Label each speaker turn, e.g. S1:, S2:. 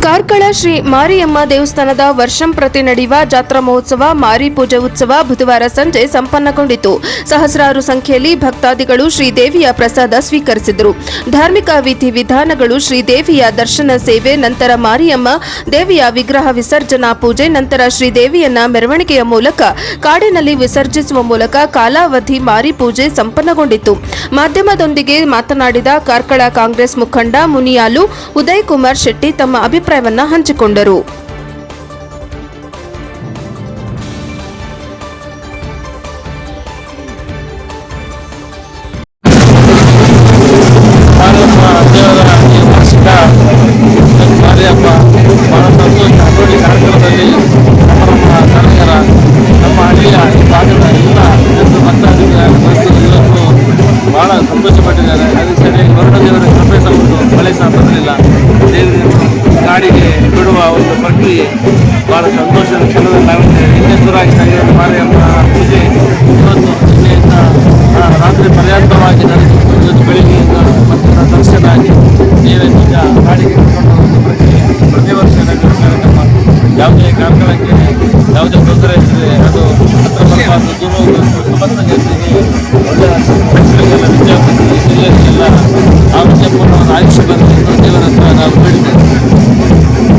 S1: ಕಾರ್ಕಳ ಶ್ರೀ ಮಾರಿಯಮ್ಮ ದೇವಸ್ಥಾನದ ವರ್ಷಂ ಪ್ರತಿ ನಡೆಯುವ ಜಾತ್ರಾ ಮಹೋತ್ಸವ ಮಾರಿ ಪೂಜೆ ಉತ್ಸವ ಬುಧವಾರ ಸಂಜೆ ಸಂಪನ್ನಗೊಂಡಿತು. ಸಹಸ್ರಾರು ಸಂಖ್ಯೆಯಲ್ಲಿ ಭಕ್ತಾದಿಗಳು ಶ್ರೀದೇವಿಯ ಪ್ರಸಾದ ಸ್ವೀಕರಿಸಿದರು. ಧಾರ್ಮಿಕ ವಿಧಿವಿಧಾನಗಳು ಶ್ರೀದೇವಿಯ ದರ್ಶನ ಸೇವೆ, ನಂತರ ಮಾರಿಯಮ್ಮ ದೇವಿಯ ವಿಗ್ರಹ ವಿಸರ್ಜನಾ ಪೂಜೆ, ನಂತರ ಶ್ರೀದೇವಿಯನ್ನ ಮೆರವಣಿಗೆಯ ಮೂಲಕ ಕಾಡಿನಲ್ಲಿ ವಿಸರ್ಜಿಸುವ ಮೂಲಕ ಕಾಲಾವಧಿ ಮಾರಿ ಪೂಜೆ ಸಂಪನ್ನಗೊಂಡಿತು. ಮಾಧ್ಯಮದೊಂದಿಗೆ ಮಾತನಾಡಿದ ಕಾರ್ಕಳ ಕಾಂಗ್ರೆಸ್ ಮುಖಂಡ ಮುನಿಯಾಲು ಉದಯ್ ಕುಮಾರ್ ಶೆಟ್ಟಿ ತಮ್ಮ ಅಭಿಪ್ರಾಯವನ್ನ ಹಂಚಿಕೊಂಡರು.
S2: ಮಾರಿಯಮ್ಮ ಬಹಳ ಸಂತೋಷ. ನೋಡಿ, ಕಾರ್ಕಳದಲ್ಲಿ ನಮ್ಮ ಹಳ್ಳಿಯ ಭಾಗದ ಎಲ್ಲ ಭಕ್ತಾದಿಗಳು ಬಹಳ ಸಂತೋಷಪಟ್ಟಿದ್ದಾರೆ. ಅದೇ ಸರಿಯಾಗಿ ವರುಣದೇವರ ಕೃಪೆ ತಗೊಂಡು ಮಳೆ ಸಹ ಬರಲಿಲ್ಲ. ದೇವರನ್ನು ಕಾಡಿಗೆ ಬಿಡುವ ಒಂದು ಪ್ರಕ್ರಿಯೆ ಬಹಳ ಸಂತೋಷದ ಕ್ಷಣದಲ್ಲಿ ನಾವಿದ್ದೇವೆ. ನಿನ್ನೆ ಶುರುವಾಗಿ ಸಂಘದ ಮಾರಿಯಮ್ಮ ಪೂಜೆ ಇವತ್ತು ನಿನ್ನೆಯಿಂದ ರಾತ್ರಿ ಪರ್ಯಾಪ್ತವಾಗಿ ನಡೆದು ಇವತ್ತು ಬೆಳಿಗ್ಗೆಯಿಂದ ಮತ್ತು ದರ್ಶನ ಆಗಿ ದೇವರಿಂದ ಕಾಡಿಗೆ ಕರ್ಕೊಂಡು ಒಂದು ಪ್ರಕ್ರಿಯೆ ಪ್ರತಿ ವರ್ಷ ನಡೆಯುವ ಕಾರ್ಯಕ್ರಮ. ಯಾವುದೇ ಕಾರ್ಕಳಕ್ಕೆ ಯಾವುದೇ ತೊಂದರೆ ಇದ್ದರೆ ಅದು ಹತ್ರ ಬರಬಾರ್ದು, ದೂರ ಹೋಗಬೇಕು, ಸಮರ್ಥನೆ ಒಳ್ಳೆಯ